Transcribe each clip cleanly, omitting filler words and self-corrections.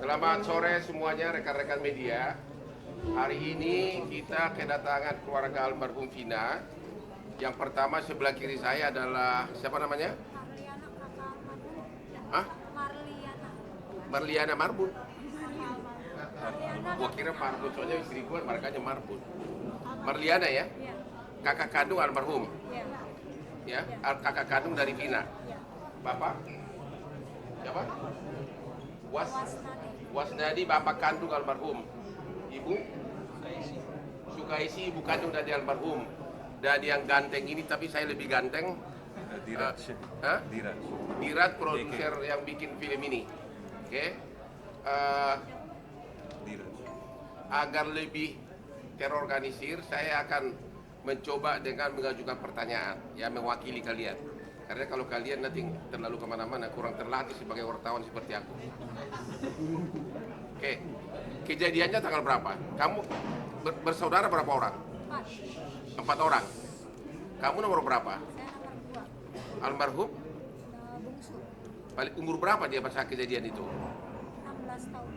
Selamat sore semuanya rekan-rekan media. Hari ini kita kedatangan keluarga almarhum Vina. Yang pertama sebelah kiri saya adalah siapa namanya? Marliana kakak almarhum. Hah? Marliana. Marliana Marbun. Marliana. Gua kira Marbun soalnya istri gua markanya Marbun. Marliana ya? Iya. Kakak kandung almarhum. Iya. Ya, kakak kandung dari Vina. Iya. Bapak? Siapa? Wasnadi. Wasnadi bapak kandung almarhum. Ibu? Sukaisi ibu kandung dari almarhum. Dan yang ganteng ini tapi saya lebih ganteng. Dirat. Hah? Dirat. Dirat produser yang bikin film ini. Oke. Dirat. Agar lebih terorganisir, saya akan mencoba dengan mengajukan pertanyaan yang mewakili kalian. Karena kalau kalian nanti terlalu kemana-mana, kurang terlatih sebagai wartawan seperti aku. Oke, kejadiannya tanggal berapa? Kamu bersaudara berapa orang? 4. 4 orang. Kamu nomor berapa? Saya nomor 2. Almarhum? Bungsu. Umur berapa dia pas kejadian itu? 16 tahun.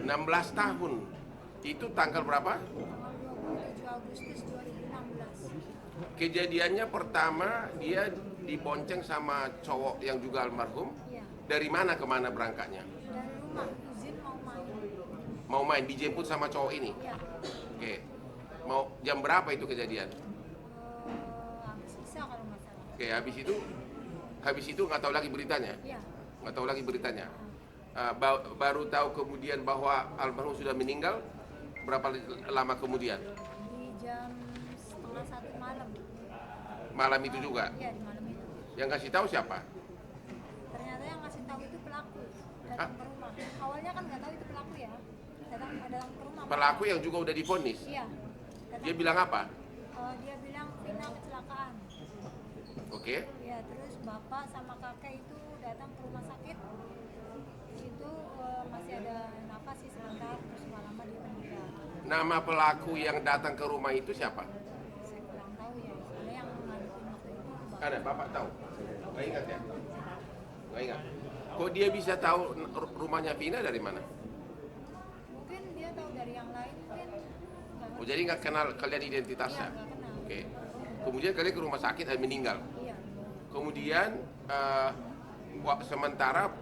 16 tahun. Itu tanggal berapa? Tanggal 27 Agustus 2016. Kejadiannya pertama dia dibonceng sama cowok yang juga almarhum. Iya. Dari mana ke mana berangkatnya? Dari rumah izin mau main. Mau main dijemput sama cowok ini. Iya. Oke. Mau jam berapa itu kejadian? Habis Isya kalau nggak salah. Oke, habis itu nggak tahu lagi beritanya. Iya. Nggak tahu lagi beritanya. Baru tahu kemudian bahwa almarhum sudah meninggal. Berapa lama kemudian? Di jam setengah 1 malam. Malam itu juga. Iya, di malam itu. Yang kasih tahu siapa? Ternyata yang ngasih tahu itu pelaku Hah? datang ke rumah. Awalnya kan nggak tahu itu pelaku ya. Datang ke rumah. Pelaku yang juga udah divonis. Iya. Dia bilang apa? Dia bilang Vina kecelakaan. Oke. Ya, terus bapak sama kakek itu datang ke rumah sakit. Itu masih ada nafas sih sebentar, terus nggak lama dia meninggal. Nama pelaku yang datang ke rumah itu siapa? Saya kurang tahu ya. Soalnya yang ngadepin waktu itu bapak. Ada, Bapak tahu? Nggak ingat ya? Nggak ingat. Kok dia bisa tahu rumahnya Vina dari mana? Mungkin dia tahu dari yang lain mungkin. Nggak Oh, jadi nggak kenal kalian identitasnya? Iya, nggak kenal. Oke. Kemudian kalian ke rumah sakit dan meninggal. Iya. Kemudian sementara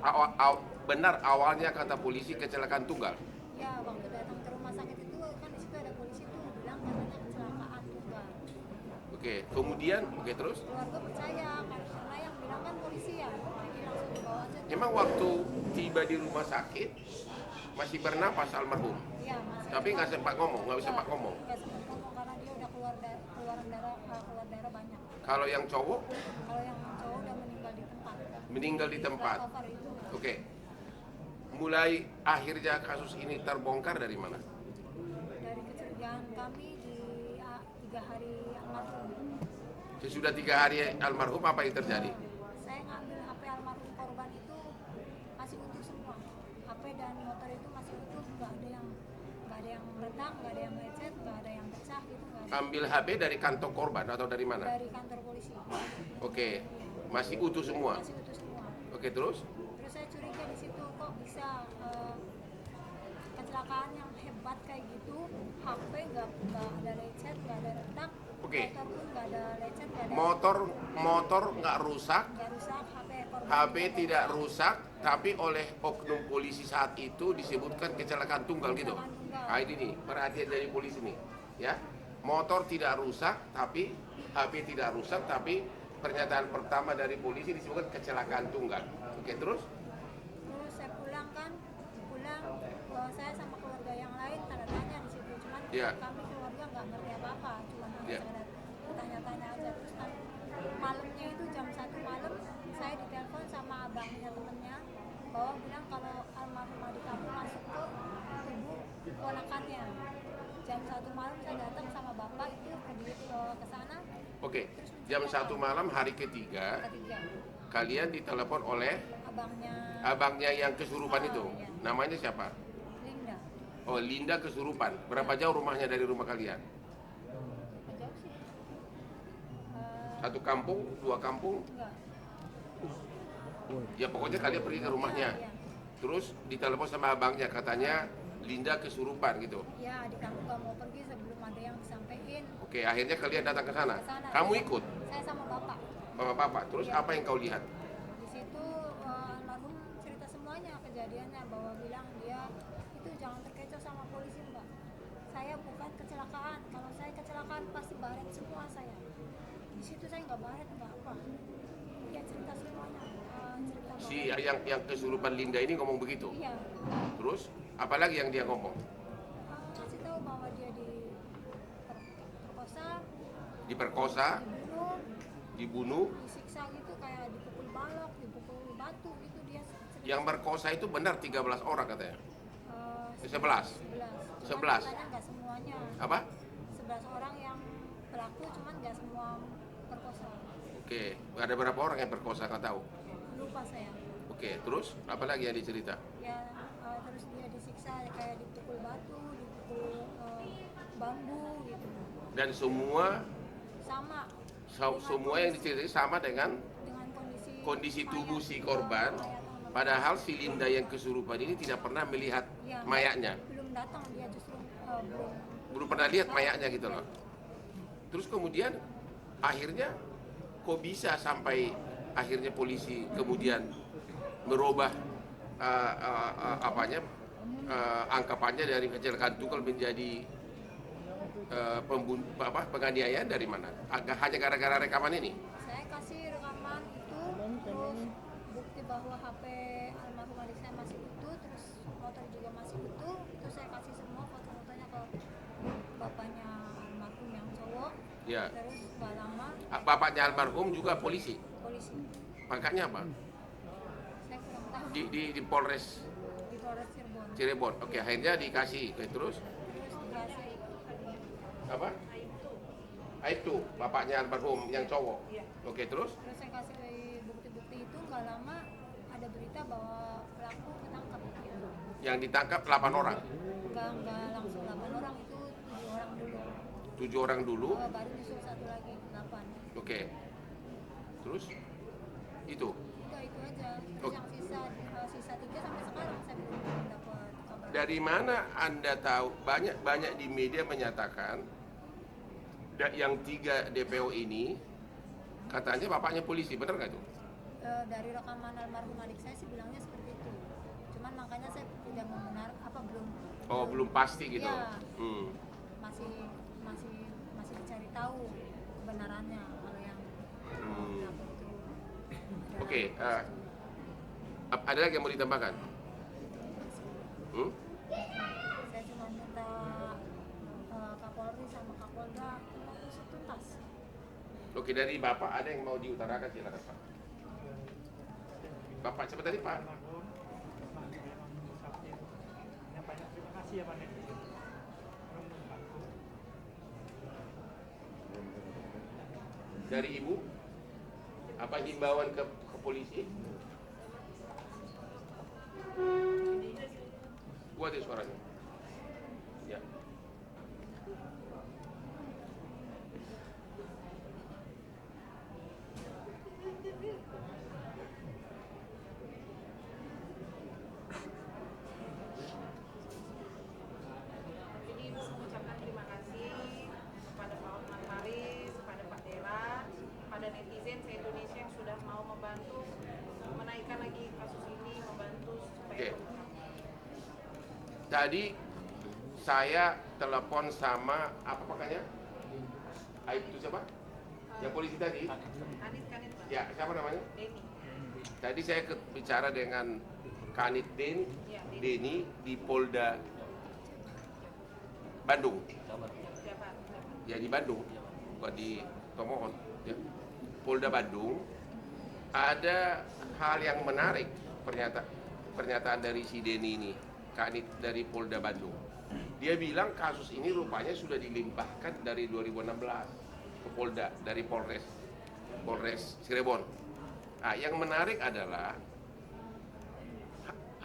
benar awalnya kata polisi kecelakaan tunggal. Ya, waktu datang ke rumah sakit itu kan di situ ada polisi tuh bilang katanya kecelakaan tunggal. Oke. Kemudian, oke terus? Keluarga percaya karena yang bilang kan polisi ya, jadi langsung dibawa aja. Emang waktu tiba di rumah sakit masih bernapas almarhum, Iya, masih. tapi nggak sempat ngomong, nggak sempat ngomong. Nggak sempat ngomong karena dia udah keluar darah banyak. Kalau yang cowok Kalau yang cowok udah meninggal di tempat. meninggal di tempat. Flyover itu. Oke. Mulai akhirnya kasus ini terbongkar dari mana? Dari kecurigaan kami di 3 hari almarhum. Sesudah 3 hari almarhum apa yang terjadi? Saya ngambil HP almarhum korban itu masih utuh semua. HP dan motor itu masih utuh, nggak ada yang retak, nggak ada yang lecet, nggak ada yang pecah gitu, nggak ada. Ambil HP dari kantong korban atau dari mana? Dari kantor polisi. Oke, masih utuh semua. Masih utuh semua. Oke, terus? Terus saya curiga di situ kok bisa kecelakaan yang hebat kayak gitu, HP nggak ada lecet, nggak ada retak, Oke. motor pun nggak ada lecet, nggak ada Motor nggak rusak, nggak rusak, korban HP juga tidak rusak, tapi oleh oknum polisi saat itu disebutkan kecelakaan tunggal gitu. Kecelakaan tunggal. Nah ini nih, perhatian dari polisi nih, ya. Motor tidak rusak, tapi HP tidak rusak, tapi pernyataan pertama dari polisi disebutkan kecelakaan tunggal. Oke, terus? Terus saya pulang, saya sama keluarga yang lain tanda tanya di situ, cuman Iya. kami keluarga nggak ngerti apa-apa, cuma Iya. sekedar tanya-tanya aja. Terus kan malamnya itu jam 1 malam saya ditelepon sama abangnya temennya bahwa bilang kalau almarhum adik kamu masuk ke tubuh ponakannya. Jam 1 malam saya datang sama bapak itu ke sana. Oke, jam 1 malam hari ketiga, Ketiga kalian ditelepon oleh abangnya yang kesurupan itu. Iya. Namanya siapa? Linda. Oh, Linda kesurupan. Berapa jauh rumahnya dari rumah kalian? Apa jauh sih? Satu kampung, 2 kampung? Enggak. Ya pokoknya kalian pergi ke rumahnya. Iya. Terus ditelepon sama abangnya, katanya Linda kesurupan gitu. Ya, adik aku gak mau pergi sebelum ada yang disampaikan Oke, akhirnya kalian datang ke sana. ke sana. Kamu ikut Saya sama bapak. sama bapak. Terus Iya. apa yang kau lihat? Di situ almarhum cerita semuanya kejadiannya, bahwa bilang dia itu jangan terkecoh sama polisi mbak. Saya bukan kecelakaan. Kalau saya kecelakaan pasti baret semua saya. Di situ saya nggak baret nggak apa. Dia cerita semuanya. Cerita bahwa Si yang kesurupan Linda ini ngomong begitu. iya. Terus apalagi yang dia ngomong? Kasih tahu bahwa dia diperkosa, Diperkosa, dibunuh, dibunuh. disiksa gitu, kayak dipukul balok, dipukul batu gitu. Dia cerita. Yang merkosa itu benar 13 orang katanya. 11. 11. 11. Katanya nggak semuanya. Apa? 11 orang yang pelaku, cuman nggak semua perkosa. Oke, ada berapa orang yang perkosa nggak tahu? Lupa saya. Oke, terus apa lagi yang dicerita? Ya, terus dia disiksa kayak dipukul batu, dipukul bambu gitu. Dan semua Sama semua yang diceritain sama dengan dengan kondisi tubuh mayat, si korban. mayat. Padahal si Linda yang kesurupan ini tidak pernah melihat Ya, mayatnya. belum datang dia, justru Belum pernah lihat mayatnya gitu loh. Terus kemudian akhirnya kok bisa sampai akhirnya polisi kemudian merubah angkapannya dari kecelakaan tunggal menjadi penganiayaan dari mana? Hanya gara-gara rekaman ini? saya kasih rekaman itu, terus bukti bahwa HP almarhum adik saya masih utuh, terus motor juga masih utuh. Itu saya kasih semua foto-fotonya ke bapaknya almarhum yang cowok. Ya. Terus gak lama Bapaknya almarhum juga polisi. polisi, Pangkatnya apa? saya kurang tahu, Di Polres di Polres Cirebon. Cirebon. Oke, akhirnya dikasih. Oke, terus Terus dikasih apa? Itu bapaknya almarhum yang cowok. Oke, terus terus saya kasih bukti-bukti itu. Gak lama ada berita bahwa pelaku ketangkap. yang ditangkap 8 orang. Nggak langsung 8 orang, itu 7 orang dulu. 7 orang dulu. Baru nyusul satu lagi 8. Oke. Terus itu. Udah itu aja. Terus Oke. yang sisa 3 sampai sekarang saya belum dapat kabar. Dari mana Anda tahu? Banyak di media menyatakan yang 3 DPO ini katanya bapaknya polisi, benar nggak itu? Dari rekaman almarhum adik saya sih bilangnya seperti itu. Cuman makanya saya tidak membenar belum. Oh, belum pasti gitu. Iya. Hmm. Masih dicari tahu kebenarannya kalau yang apa itu. Oke, ada lagi yang mau ditambahkan? Hmm? Saya cuma minta Kapolri sama Kapolda mengusut tuntas. Oke, dari Bapak ada yang mau diutarakan, silakan Pak. Bapak siapa tadi Pak? Terima kasih ya Pak. Dari Ibu, apa himbauan ke polisi? Kuat ya suaranya? Ya. Jadi mengucapkan terima kasih kepada Pak Hotman Paris, kepada Pak Dera, pada netizen se-Indonesia yang sudah mau membantu menaikkan lagi kasus ini, membantu supaya Oke. Tadi saya telepon sama apa pakainya? Itu siapa? Yang polisi tadi? Kanit Pak. Ya, siapa namanya? Denny. Tadi saya bicara dengan Kanit Ya, Denny di Polda Bandung. Siapa? Ya di Bandung, bukan di Tomohon. Ya. Polda Bandung ada hal yang menarik, pernyataan dari si Denny ini, Kanit dari Polda Bandung. Dia bilang kasus ini rupanya sudah dilimpahkan dari 2016 ke Polda, dari Polres Cirebon. Nah, yang menarik adalah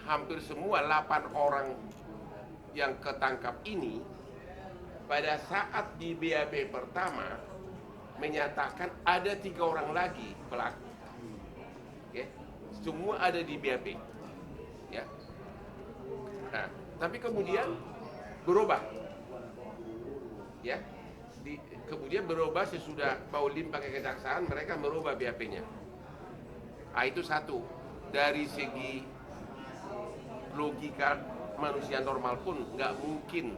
hampir semua 8 orang yang ketangkap ini pada saat di BAP pertama menyatakan ada 3 orang lagi pelaku. Oke, semua ada di BAP. Ya, Nah, tapi kemudian berubah, ya. Kemudian berubah sesudah mau limpah ke kejaksaan, mereka merubah BAP-nya. Itu satu. Dari segi logika manusia normal pun nggak mungkin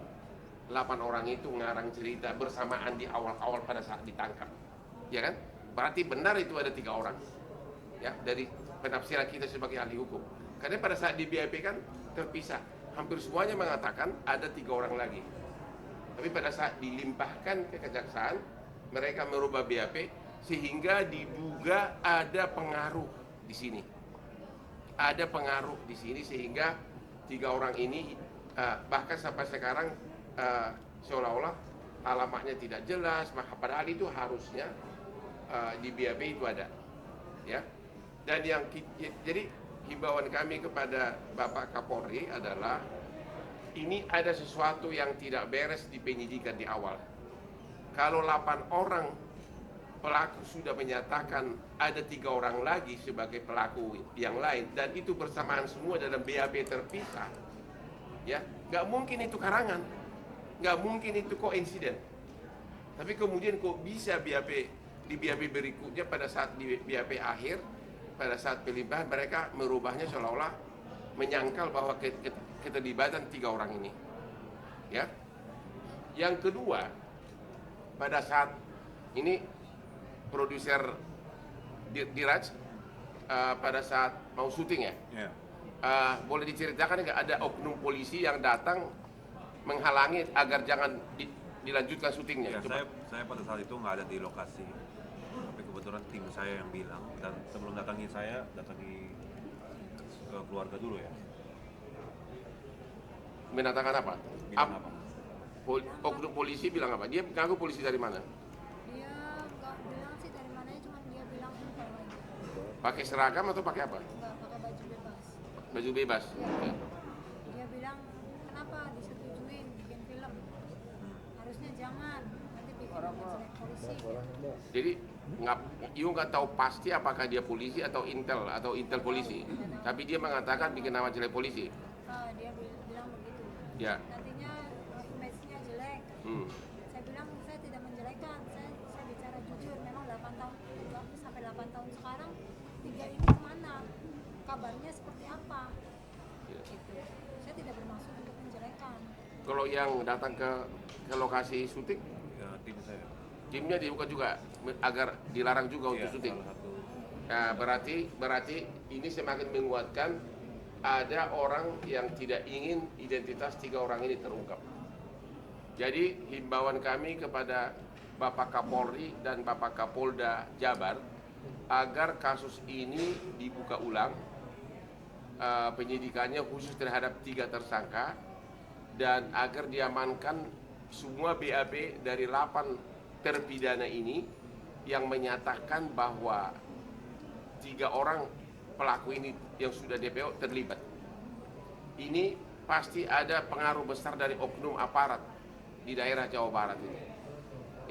8 orang itu ngarang cerita bersamaan di awal-awal pada saat ditangkap, ya kan? Berarti benar itu ada 3 orang, ya, dari penafsiran kita sebagai ahli hukum. Karena pada saat di BAP kan terpisah, hampir semuanya mengatakan ada 3 orang lagi. Tapi pada saat dilimpahkan ke kejaksaan, mereka merubah BAP sehingga diduga ada pengaruh di sini. Ada pengaruh di sini sehingga 3 orang ini bahkan sampai sekarang seolah-olah alamatnya tidak jelas, padahal itu harusnya di BAP itu ada, ya. Dan jadi himbauan kami kepada Bapak Kapolri adalah ini ada sesuatu yang tidak beres di penyidikan di awal. Kalau 8 orang pelaku sudah menyatakan ada 3 orang lagi sebagai pelaku yang lain dan itu bersamaan semua dalam BAP terpisah, ya, nggak mungkin itu karangan, nggak mungkin itu koinsiden. Tapi kemudian kok bisa di BAP berikutnya pada saat di BAP akhir, pada saat pelimpahan mereka merubahnya seolah-olah menyangkal bahwa keterlibatan 3 orang ini, ya. Yang kedua, pada saat ini produser Diraj pada saat mau syuting, ya, boleh diceritakan nggak ada oknum polisi yang datang menghalangi agar jangan dilanjutkan syutingnya? Ya, saya pada saat itu nggak ada di lokasi, tapi kebetulan tim saya yang bilang, dan sebelum datangi saya datangi keluarga dulu, ya. Menatakan apa? Bilang apa? Oknum polisi bilang apa? Dia ngaku polisi dari mana? Dia nggak bilang sih dari mananya, cuma dia bilang info aja. Pakai seragam atau pakai apa? Nggak pakai baju bebas. Baju bebas. Oke. Dia bilang kenapa disetujuin bikin film, harusnya jangan, nanti bikin jelek polisi. Jadi nggak tahu pasti apakah dia polisi atau intel polisi. Tapi dia mengatakan bikin nama jelek polisi. Dia bilang begitu. Ya. Nantinya image-nya jelek. Saya bilang saya tidak menjelekkan, saya bicara jujur. Memang 8 tahun sampai 8 tahun sekarang 3 ini kemana? Kabarnya seperti apa? Gitu. Saya tidak bermaksud untuk menjelekkan. Kalau yang datang ke lokasi syuting, Ya, tim saya. timnya dibuka juga agar dilarang juga untuk Ya, syuting. salah satu. Nah, berarti ini semakin menguatkan ada orang yang tidak ingin identitas 3 orang ini terungkap. Jadi himbauan kami kepada Bapak Kapolri dan Bapak Kapolda Jabar agar kasus ini dibuka ulang, penyidikannya khusus terhadap 3 tersangka, dan agar diamankan semua BAP dari 8 terpidana ini yang menyatakan bahwa 3 orang pelaku ini yang sudah DPO terlibat. Ini pasti ada pengaruh besar dari oknum aparat di daerah Jawa Barat ini,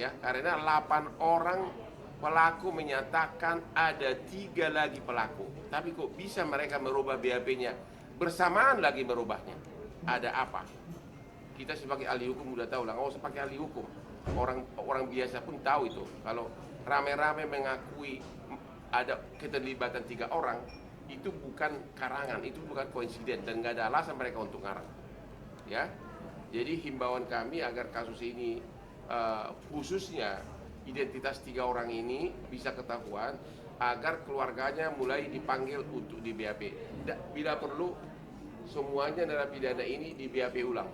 ya, karena 8 orang pelaku menyatakan ada 3 lagi pelaku, tapi kok bisa mereka merubah BAP-nya bersamaan lagi merubahnya? Ada apa? Kita sebagai ahli hukum udah tahu lah, nggak usah pakai ahli hukum, orang biasa pun tahu itu. Kalau rame-rame mengakui ada keterlibatan 3 orang, itu bukan karangan, itu bukan koinsiden, dan nggak ada alasan mereka untuk ngarang, ya. Jadi himbauan kami agar kasus ini khususnya identitas 3 orang ini bisa ketahuan, agar keluarganya mulai dipanggil untuk di BAP. Bila perlu semuanya narapidana ini di BAP ulang,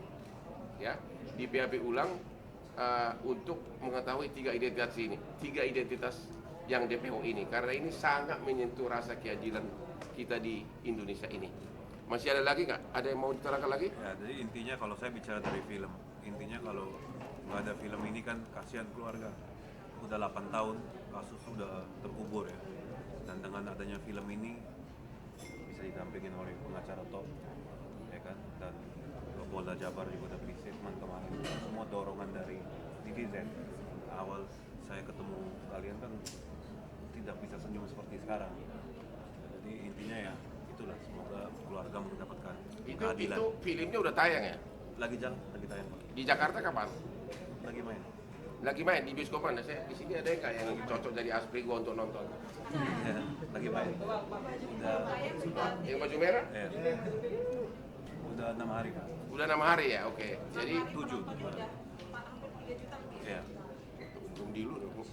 ya, di BAP ulang untuk mengetahui 3 identitas ini, 3 identitas yang DPO ini, karena ini sangat menyentuh rasa keadilan kita di Indonesia ini. Masih ada lagi nggak? Ada yang mau diterangkan lagi? Ya, jadi intinya kalau saya bicara dari film, intinya kalau nggak ada film ini kan kasihan keluarga. Udah 8 tahun kasus sudah terkubur, ya. Dan dengan adanya film ini bisa didampingin oleh pengacara top, ya kan, dan Polda Jabar juga udah beri statement kemarin. Semua dorongan dari netizen. Awal saya ketemu kalian kan tidak bisa senyum seperti sekarang. Jadi intinya ya itulah, semoga keluarga mendapatkan pengadilan. Itu filmnya udah tayang ya? Lagi jalan, lagi tayang Pak. Di Jakarta kapan? Lagi main. Lagi main di bioskop mana? Saya di sini ada nggak yang cocok jadi aspri gua untuk nonton? Ya, lagi main. Udah, Yang baju merah? ya. Udah 6 hari Pak. Udah 6 hari ya, oke. Jadi 7. Udah hampir 3 juta lebih. Ya. untung dulu dong.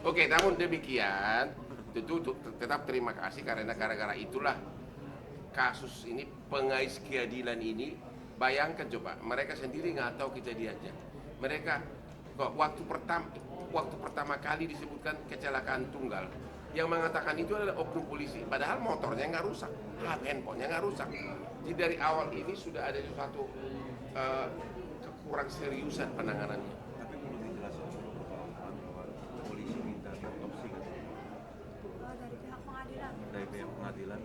Oke, namun demikian tentu tetap terima kasih karena gara-gara itulah kasus ini, pengais keadilan ini. Bayangkan coba, mereka sendiri nggak tahu kejadiannya. Mereka kok waktu pertama kali disebutkan kecelakaan tunggal, yang mengatakan itu adalah oknum polisi, padahal motornya nggak rusak, handphonenya nggak rusak. Jadi dari awal ini sudah ada suatu kurang seriusan penanganannya. Tapi perlu dijelaskan dulu bahwa polisi minta diotopsi kan. Oh, dari pihak pengadilan. Dari pihak pengadilan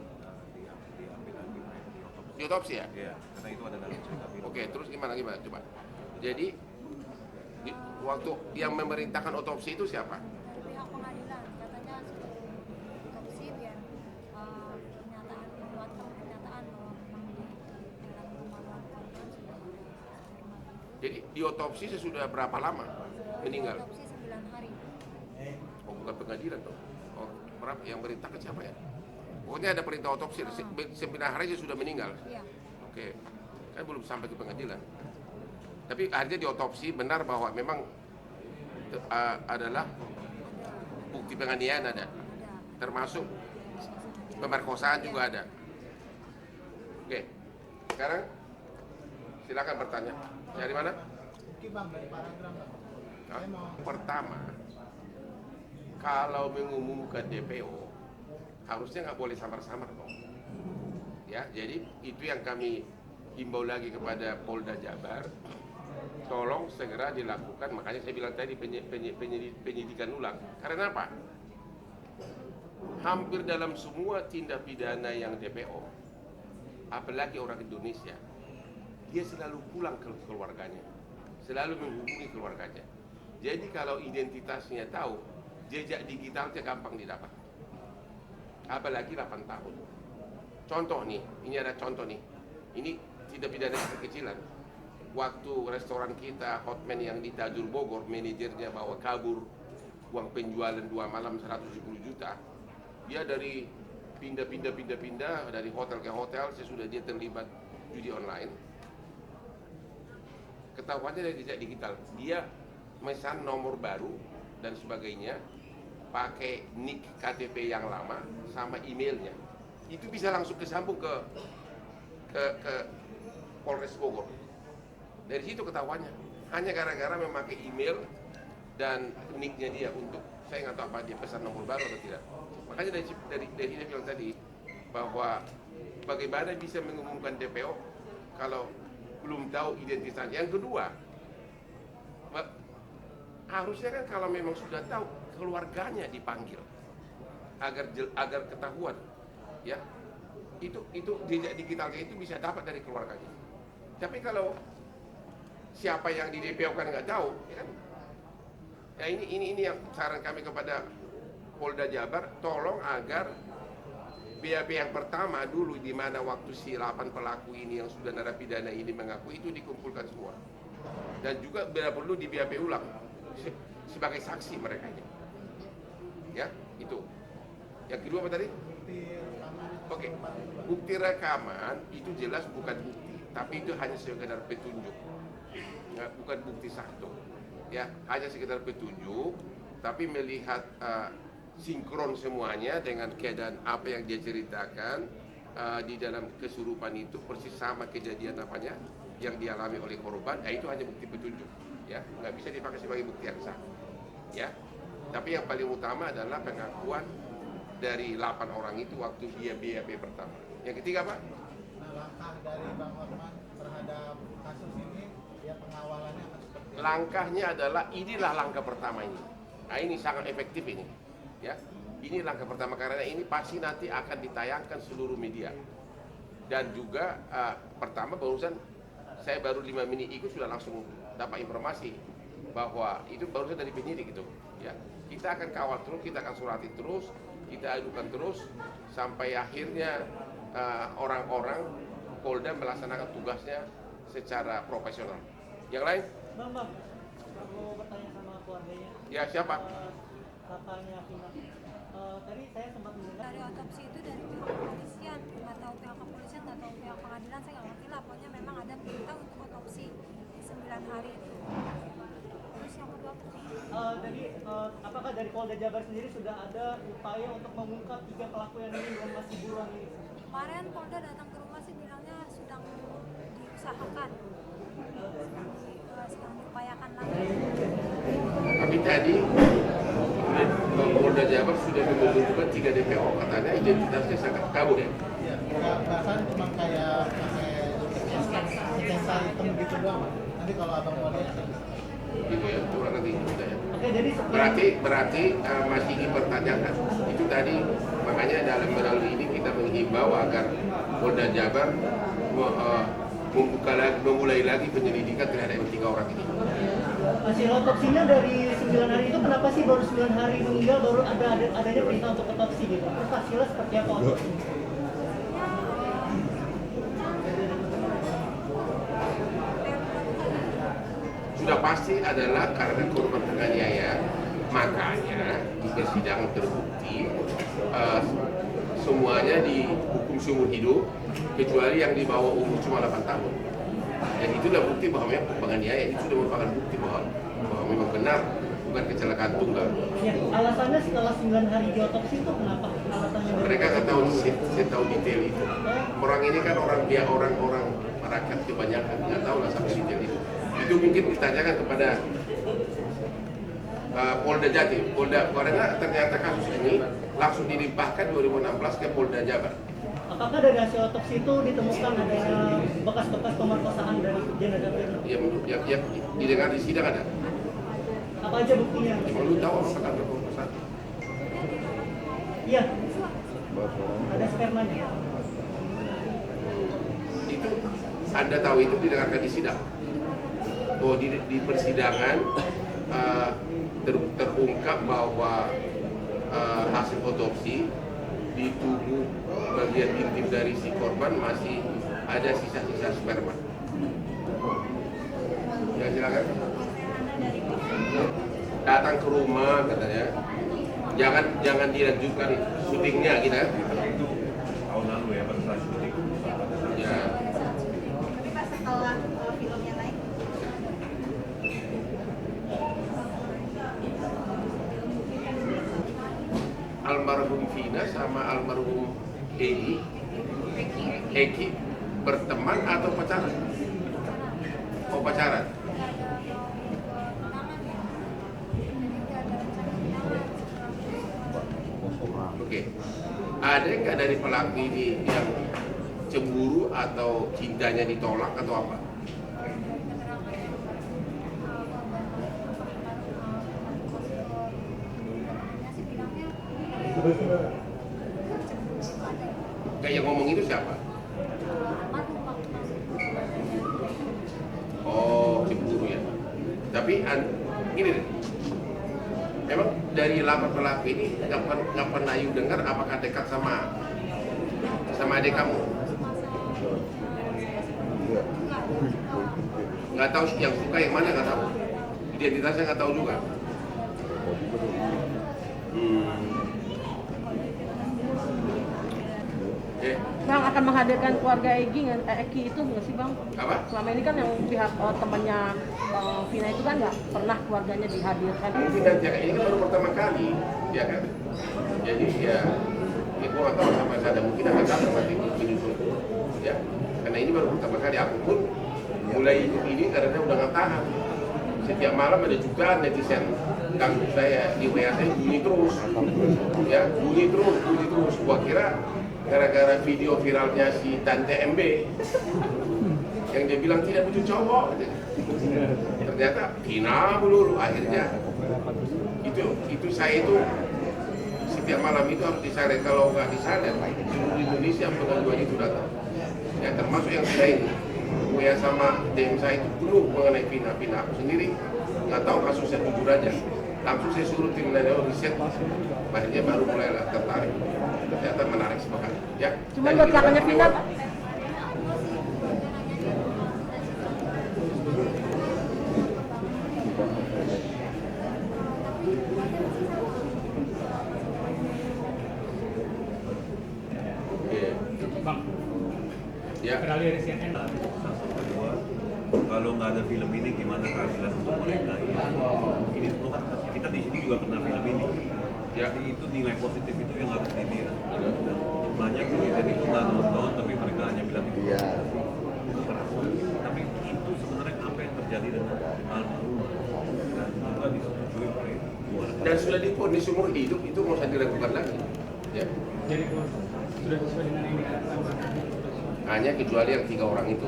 diambil lagi diotopsi. Diotopsi ya? Iya, karena itu ada dalam cerita film. Oke, terus gimana coba. Jadi waktu yang memerintahkan otopsi itu siapa? Dari pihak pengadilan katanya sudah otopsi biar pernyataan menguatkan pernyataan bahwa memang di dalam kemaluan korban sudah ada sperma. Jadi diotopsi sesudah berapa lama meninggal? Otopsi 9 hari. Oh, bukan pengadilan dong. Oh, berapa yang merintahkan siapa ya? Pokoknya ada perintah otopsi, 9 hari dia sudah meninggal. Iya. Oke, kan belum sampai ke pengadilan. Tapi akhirnya diotopsi benar bahwa memang adalah bukti penganiayaan ada, termasuk pemerkosaan juga ada. Oke, sekarang silakan bertanya. Dari mana? Hah? Pertama, kalau mengumumkan DPO harusnya nggak boleh samar-samar dong. Ya, jadi itu yang kami himbau lagi kepada Polda Jabar, tolong segera dilakukan. Makanya saya bilang tadi penyidikan ulang. Karena apa? Hampir dalam semua tindak pidana yang DPO, apalagi orang Indonesia, dia selalu pulang ke keluarganya, selalu menghubungi keluarganya. Jadi kalau identitasnya tahu, jejak digitalnya gampang didapat. Apalagi 8 tahun. Contoh nih, ini ada contoh nih. Ini tidak pidana kekecilan. Waktu restoran kita Hotman yang di Tajur Bogor, manajernya bawa kabur uang penjualan 2 malam 110 juta. Dia dari pindah dari hotel ke hotel sesudah dia terlibat judi online. Ketahuannya dari jejak digital. Dia mesan nomor baru dan sebagainya, pakai nick KTP yang lama sama emailnya. Itu bisa langsung kesambung ke Polres Bogor. Dari situ ketahuannya. Hanya gara-gara memakai email dan nicknya dia untuk, saya nggak tahu apa dia pesan nomor baru atau tidak. Makanya dari saya bilang tadi bahwa bagaimana bisa mengumumkan DPO kalau belum tahu identitasnya. Yang kedua, harusnya kan kalau memang sudah tahu, keluarganya dipanggil agar ketahuan, ya. Itu jejak digitalnya itu bisa dapat dari keluarganya. Tapi kalau siapa yang di DPO kan nggak tahu, ya kan? Ya ini yang saran kami kepada Polda Jabar, tolong agar BAP yang pertama dulu, di mana waktu si 8 pelaku ini yang sudah narapidana ini mengaku, itu dikumpulkan semua. Dan juga bila perlu di BAP ulang sebagai saksi mereka ini. Ya, itu. Yang kedua apa tadi? Oke, bukti rekaman itu jelas bukan bukti, tapi itu hanya sekedar petunjuk. Ya, bukan bukti satu. Ya, hanya sekedar petunjuk, tapi melihat sinkron semuanya dengan keadaan apa yang dia ceritakan di dalam kesurupan itu persis sama kejadian apanya yang dialami oleh korban. Itu hanya bukti petunjuk, ya, nggak bisa dipakai sebagai bukti yang sah, ya. Tapi yang paling utama adalah pengakuan dari 8 orang itu waktu dia BAP pertama. Yang ketiga apa? Nah, langkah dari Bang Hotman terhadap kasus ini, ya pengawalannya akan seperti apa? Langkahnya adalah inilah langkah pertama ini. Nah, ini sangat efektif ini, ya. Ini langkah pertama karena ini pasti nanti akan ditayangkan seluruh media. Dan juga pertama barusan saya baru 5 menit ikut sudah langsung dapat informasi bahwa itu barusan dari penyidik itu, ya. Kita akan kawal terus, kita akan surati terus, kita adukan terus sampai akhirnya orang-orang Polda melaksanakan tugasnya secara profesional. Yang lain? Bang, aku bertanya sama keluarganya. Ya, siapa? Kakaknya Vina. Tadi saya sempat mendengar Dari otopsi itu dari pihak kepolisian, nggak tahu pihak kepolisian, nggak tahu pihak pengadilan, saya nggak ngerti lah. Pokoknya memang ada perintah untuk otopsi 9 hari itu. Terus yang kedua, apakah dari Polda Jabar sendiri sudah ada upaya untuk mengungkap 3 pelaku yang ini dan masih buruan ini? kemarin Polda datang ke rumah sih bilangnya sedang diusahakan, sedang diupayakan lagi. Tapi tadi Polda Jabar sudah menunjukkan 3 DPO, katanya identitasnya sangat kabur ya. Iya, bahkan cuma kayak pakai sketsa hitam gitu doang. Nanti kalau abang mau lihat, Gitu ya, coba nanti kita ya. Oke, jadi setelah Berarti masih dipertanyakan. Itu tadi makanya dalam melalui ini kita menghimbau agar Polda Jabar memulai lagi penyelidikan terhadap 3 orang ini. hasil otopsinya dari 9 hari itu kenapa sih baru 9 hari meninggal baru adanya perintah untuk otopsi gitu? Terus hasilnya seperti apa otopsinya? Sudah pasti adalah karena korban penganiaya, makanya di persidangan terbukti semuanya dihukum seumur hidup kecuali yang di bawah umur cuma 8 tahun. Dan itulah bukti bahwa memang penganiaya itu sudah merupakan bukti bahwa memang benar bukan kecelakaan tunggal. Ya, alasannya setelah 9 hari diotopsi itu kenapa? Alasannya Mereka nggak tahu, saya tahu detail itu. Orang ini kan orang rakyat kebanyakan nggak tahu lah sampai detail itu. Itu mungkin ditanyakan kepada Polda Jatim, karena ternyata kasus ini langsung dilimpahkan 2016 ke Polda Jabar. Apakah dari hasil otopsi itu ditemukan adanya bekas-bekas pemerkosaan dari jenazah Firna? Ya, didengar di sidang ada. Apa aja buktinya? Emang lu tahu apakah ada pemerkosaan? Iya. Ada spermanya. Itu Anda tahu itu didengarkan di sidang. Oh, di persidangan terungkap bahwa hasil otopsi di tubuh bagian intim dari si korban masih ada sisa-sisa sperma. Ya, silakan. Datang ke rumah katanya. Jangan dilanjutkan syutingnya gitu ya. Itu tahun lalu ya pada saat syuting. Ya. Tapi pas setelah filmnya naik, Almarhum Vina sama almarhum Eki berteman atau pacaran? Oh, pacaran. Oke. Ada nggak dari pelaku ini yang cemburu atau cintanya ditolak atau apa? Kayak yang ngomong itu siapa? Oh, cemburu ya. Tapi gini deh. Emang dari 8 pelaku ini nggak pernah you dengar apakah dekat sama adik kamu? Nggak tahu yang suka yang mana, nggak tahu. Identitasnya nggak tahu juga. Bang akan menghadirkan keluarga Eki itu nggak sih Bang? Apa? Selama ini kan yang pihak temannya Bang Vina itu kan nggak pernah keluarganya dihadirkan. Mungkin nanti ini kan baru pertama kali, ya kan? Jadi ya gue nggak tahu sampai sana mungkin akan datang nanti menyusul, ya. Karena ini baru pertama kali aku pun mulai ikut ini karena udah nggak tahan. Setiap malam ada juga netizen ganggu saya di WA saya bunyi terus, ya bunyi terus. Gua kira gara-gara video viralnya si Tante MB yang dia bilang tidak butuh cowok, ternyata Vina melulu. Akhirnya itu saya itu setiap malam itu harus disalin, kalau nggak disalin seluruh Indonesia pengaduan itu datang, ya termasuk yang saya ini WA sama DM saya itu penuh mengenai Vina. Aku sendiri nggak tahu kasusnya, jujur aja Langsung saya suruh tim Nano riset, akhirnya baru mulai tertarik. Ternyata menarik sekali. Ya. Cuman buat kakaknya Vina, Ya. Kedua, kalau nggak ada film ini gimana keadilan untuk mereka? Ini tuh kita di sini juga pernah film ini. Ya. Jadi itu nilai positif itu yang harus dilihat. Dan banyak netizen itu nggak nonton tapi mereka hanya bilang itu keras. Tapi itu sebenarnya apa yang terjadi dengan almarhum dan juga disetujui oleh keluarga. Dan sudah diponis seumur hidup, itu mau saya dilakukan lagi. Ya. Jadi sudah sesuai dengan ini kan? Hanya kecuali yang 3 orang itu.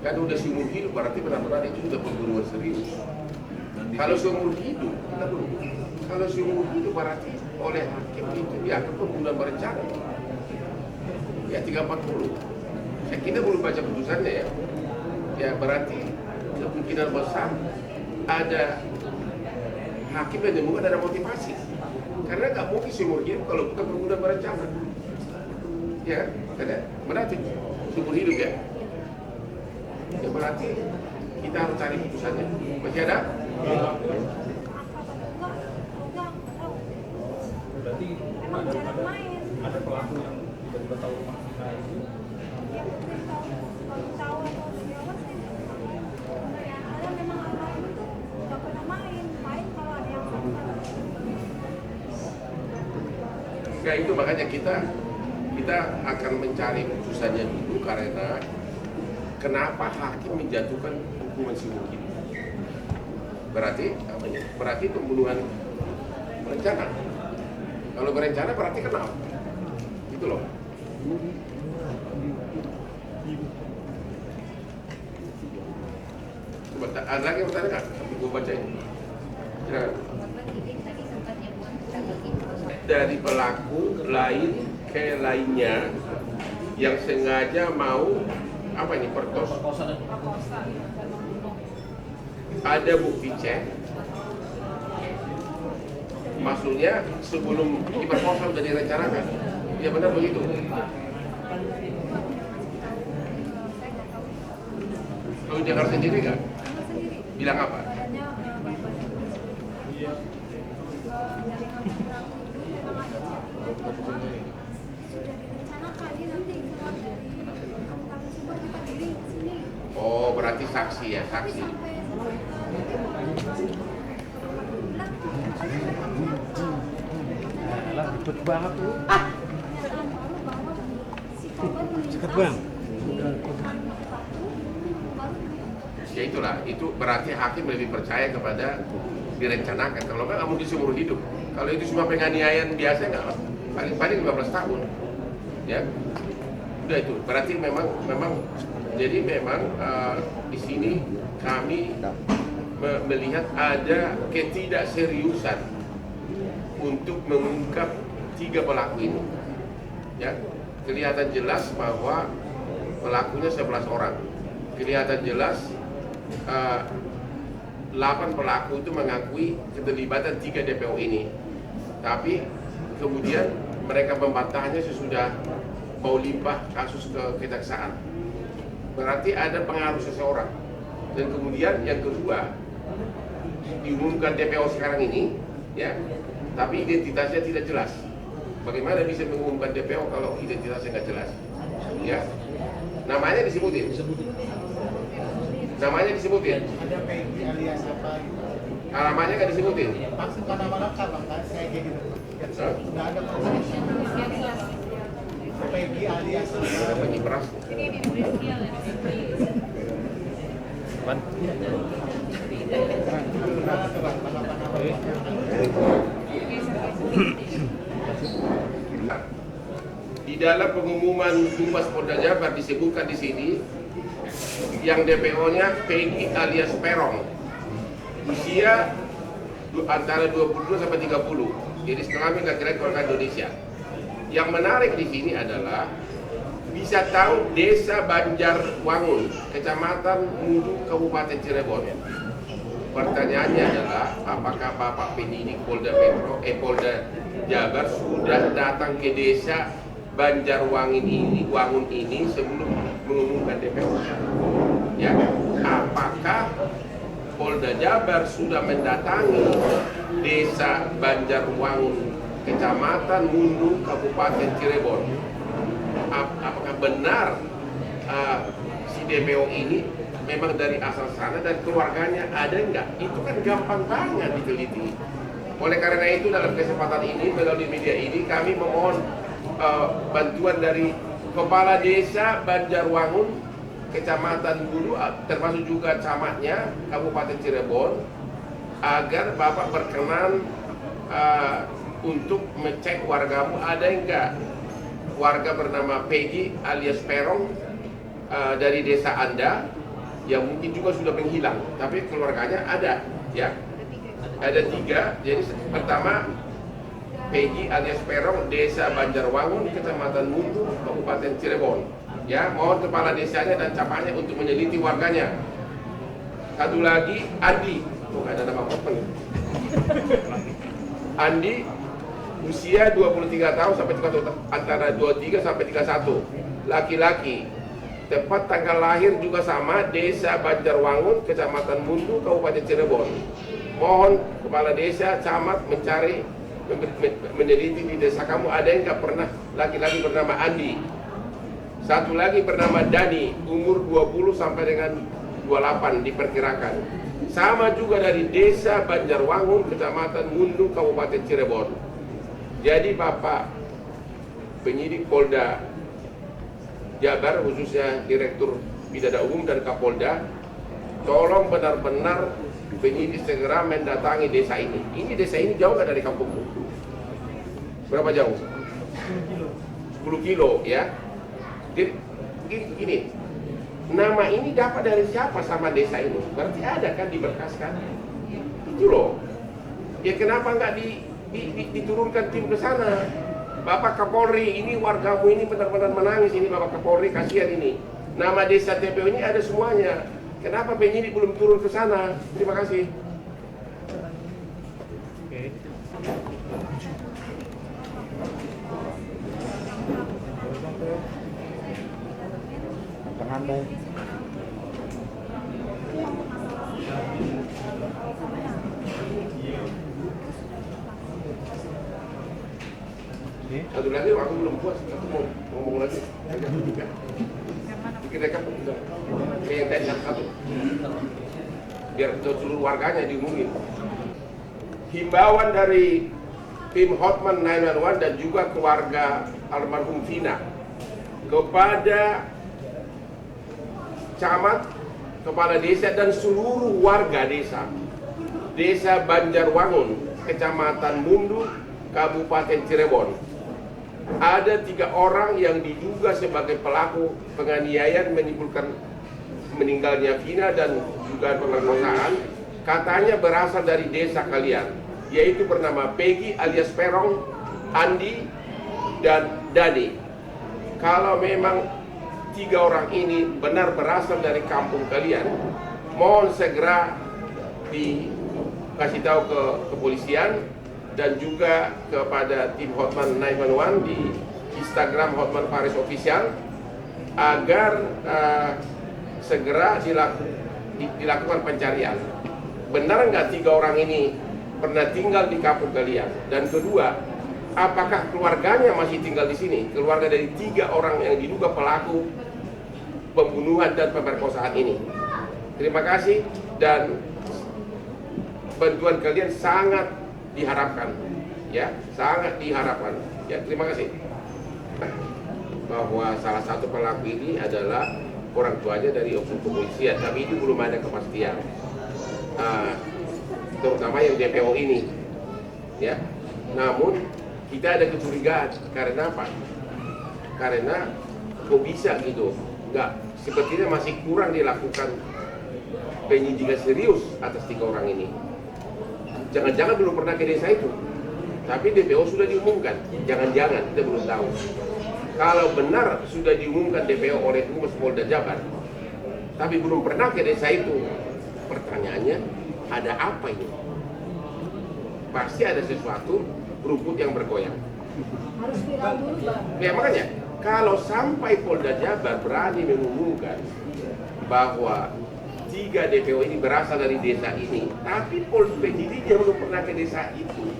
Kan udah seumur hidup, berarti benar-benar itu sudah pembunuhan serius. Dan di Kalau seumur hidup, kita belum. Kalau seumur hidup berarti oleh hakim itu dianggap pembunuhan berencana. Ya 340. Kita belum baca putusannya ya. Ya berarti kemungkinan besar ada hakim yang menemukan ada motivasi. Karena nggak mungkin seumur hidup kalau bukan pembunuhan berencana. Ya, karena berarti seumur hidup ya. Ya berarti kita harus cari putusannya. Masih ada? Berarti emang jarang main. Ada pelaku yang tiba-tiba tahu rumah kita itu. Ya mungkin tahu atau siapa sih. Karena memang almarhum itu nggak pernah main kalau ada yang sakit. Ya itu makanya kita akan mencari putusannya dulu karena kenapa hakim menjatuhkan hukuman seumur hidup? Berarti apa ya? Berarti pembunuhan berencana. Kalau berencana berarti kenapa? Itu loh. Coba ada lagi yang bertanya nggak? Sampai gua baca ini. Silakan. Dari pelaku lain ke lainnya yang sengaja mau apa ini perkosa, ada bukti cek, maksudnya sebelum diperkosa sudah direncanakan, ya benar begitu. Kalau Jakarta sendiri nggak bilang apa? Oh, berarti saksi ya, saksi. Lah, ribet banget tuh. Cekat bang. Ya itulah, itu berarti hakim lebih percaya kepada direncanakan. Kalau nggak mungkin seumur hidup. Kalau itu cuma penganiayaan biasa nggak, paling 15 tahun. Ya, udah itu. Berarti memang jadi memang di sini kami melihat ada ketidakseriusan untuk mengungkap 3 pelaku ini. Ya, kelihatan jelas bahwa pelakunya 11 orang. Kelihatan jelas 8 pelaku itu mengakui keterlibatan 3 DPO ini. Tapi kemudian mereka membantahnya sesudah mau limpah kasus ke kejaksaan. Berarti ada pengaruh seseorang. Dan kemudian yang kedua, diumumkan DPO sekarang ini, ya, tapi identitasnya tidak jelas. Bagaimana bisa mengumumkan DPO kalau identitasnya nggak jelas? Ya, namanya disebutin. Namanya disebutin. Ada Peggy alias apa gitu. Alamatnya nggak disebutin. Maksudkan nama lengkap bang, kayak gitu. Nggak ada Peggy alias Ada penyiperas. Di dalam pengumuman Humas Polda Jabar disebutkan di sini yang DPO-nya Peggy alias Perong, usia antara 22 sampai 30, jenis kelamin laki-laki warga Indonesia. Yang menarik di sini adalah bisa tahu Desa Banjarwangun, Kecamatan Mudu, Kabupaten Cirebon. Pertanyaannya adalah apakah Bapak penyidik Polda Jabar sudah datang ke desa Banjarwangun ini sebelum mengumumkan DPO? Ya, apakah Polda Jabar sudah mendatangi desa Banjarwangun, Kecamatan Mundu, Kabupaten Cirebon? Apakah benar si DPO ini memang dari asal sana dan keluarganya ada enggak? Itu kan gampang banget diteliti. Oleh karena itu dalam kesempatan ini melalui media ini kami memohon bantuan dari Kepala Desa Banjarwangun, Kecamatan Bulu, termasuk juga camatnya Kabupaten Cirebon, agar Bapak berkenan untuk mengecek wargamu ada enggak warga bernama Peggy alias Perong dari desa Anda yang mungkin juga sudah menghilang, tapi keluarganya ada, ya. Ada 3. Jadi pertama Peggy alias Perong, desa Banjarwangun, Kecamatan Mundu, Kabupaten Cirebon. Ya, mohon kepala desanya dan camatnya untuk meneliti warganya. Satu lagi Andi, ada nama Hotman. Andi usia 23 tahun sampai 31, antara 23 sampai 31, laki-laki. Tepat tanggal lahir juga sama, desa Banjarwangun, Kecamatan Mundu, Kabupaten Cirebon. Mohon kepala desa, camat mencari, meneliti di desa kamu ada yang nggak pernah laki-laki bernama Andi. Satu lagi bernama Dani, umur 20 sampai dengan 28 diperkirakan. Sama juga dari desa Banjarwangun, Kecamatan Mundu, Kabupaten Cirebon. Jadi Bapak penyidik Polda Jabar, khususnya Direktur Pidana Umum dan Kapolda, tolong benar-benar penyidik segera mendatangi desa ini. Ini desa ini jauh nggak dari kampungmu? Berapa jauh? 10 kilo ya. Jadi gini, nama ini dapat dari siapa sama desa ini? Berarti ada kan di berkas kan? Itu loh. Ya kenapa nggak diturunkan tim ke sana? Bapak Kapolri, ini wargamu ini benar-benar menangis ini Bapak Kapolri, kasihan ini. Nama desa TPO ini ada semuanya. Kenapa penyidik belum turun ke sana? Terima kasih. Satu lagi aku belum puas, aku mau ngomong lagi. Bikin rekap yang tadi satu, biar seluruh warganya diumumin. Himbauan dari tim Hotman 911 dan juga keluarga almarhum Vina kepada camat, kepala desa dan seluruh warga desa Banjarwangun, Kecamatan Mundu, Kabupaten Cirebon. Ada 3 orang yang diduga sebagai pelaku penganiayaan menimbulkan meninggalnya Vina dan juga pemerkosaan, katanya berasal dari desa kalian, yaitu bernama Peggy alias Perong, Andi, dan Dani. Kalau memang 3 orang ini benar berasal dari kampung kalian, mohon segera dikasih tahu ke kepolisian dan juga kepada tim Hotman 911 di Instagram Hotman Paris Official agar segera dilakukan pencarian. Benar nggak 3 orang ini pernah tinggal di kampung kalian? Dan kedua, apakah keluarganya masih tinggal di sini? Keluarga dari 3 orang yang diduga pelaku pembunuhan dan pemerkosaan ini. Terima kasih dan bantuan kalian sangat diharapkan, ya, sangat diharapkan. Ya, terima kasih. Bahwa salah satu pelaku ini adalah orang tuanya dari oknum kepolisian, tapi itu belum ada kepastian. Terutama yang DPO ini, ya. Namun kita ada kecurigaan karena apa? Karena kok bisa gitu? Enggak, sepertinya masih kurang dilakukan penyidikan serius atas 3 orang ini. Jangan-jangan belum pernah ke desa itu, tapi DPO sudah diumumkan. Jangan-jangan, kita belum tahu. Kalau benar sudah diumumkan DPO oleh Humas Polda Jabar, tapi belum pernah ke desa itu, pertanyaannya ada apa ini? Pasti ada sesuatu rumput yang bergoyang. Harus viral dulu Bang. Ya makanya, kalau sampai Polda Jabar berani mengumumkan bahwa 3 DPO ini berasal dari desa ini, tapi penyidiknya belum pernah ke desa itu,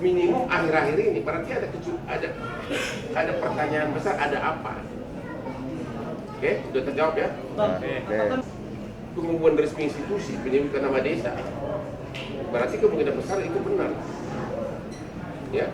minimum akhir-akhir ini, berarti ada pertanyaan besar, ada apa? Oke, sudah terjawab ya? Pengumuman resmi institusi menyebutkan nama desa, berarti kemungkinan besar itu benar. Ya.